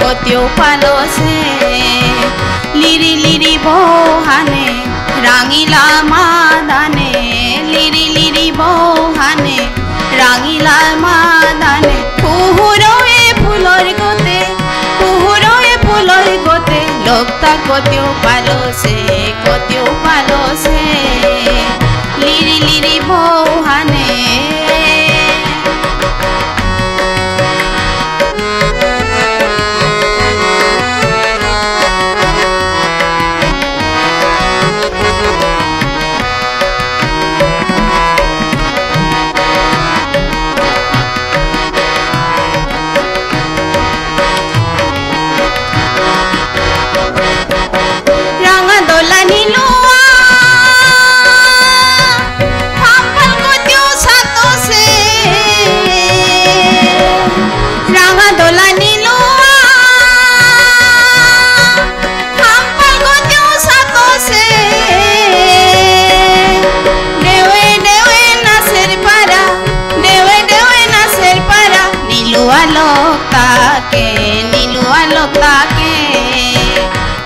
कोत्यो पालो से लिरी लिरी बोहाने रांगिला मादाने लिरी लिरी बोहाने रांगिला मादाने कुहुरोए फुलोर गोते लोकता कोत्यो पालो से लिरी लिरी बोहाने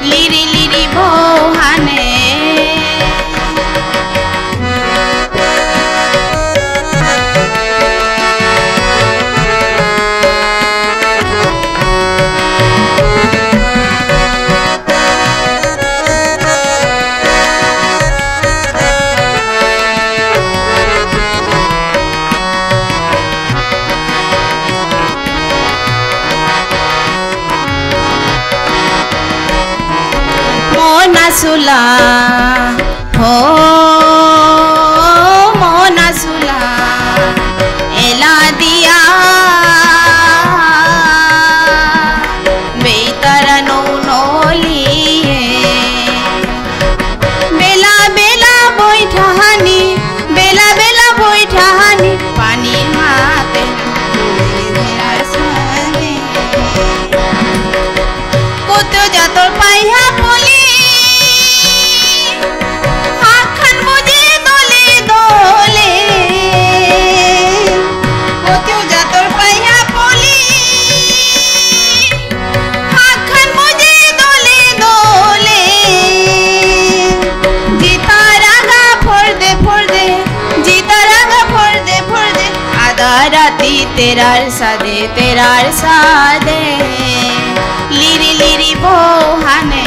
लिरी लिरी बोहाने मोनासुला हो मोनासुला एला दिया बेतरनो नोलिए बेला बेला बैठाहानी पानी माते कोतो जातोर पाइहा पोली तेरार सादे लिरी लिरी बोहाने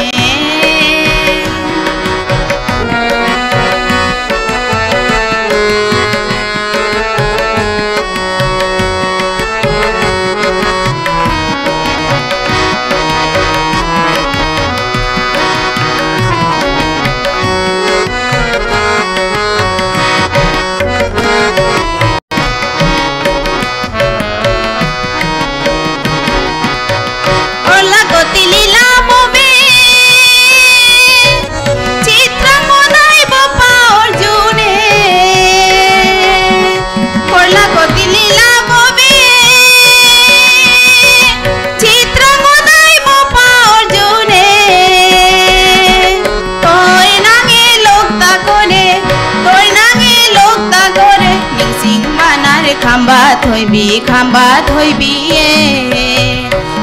खाम्बा थोइबी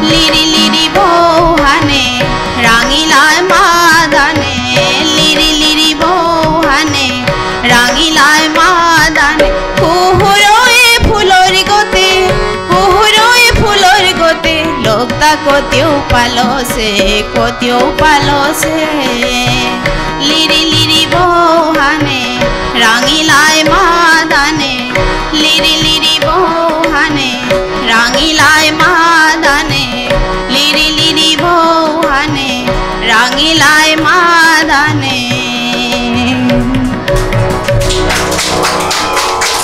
लिरी लिरी बोहाने रांगिला मादाने लिरी लिरी बोहाने रांगिला मादाने कुहुरोए फुलोर गोते लोकता कोत्यो पालो से लिरी लिरी बोहाने रांगिला मादाने लिरी लिरी बो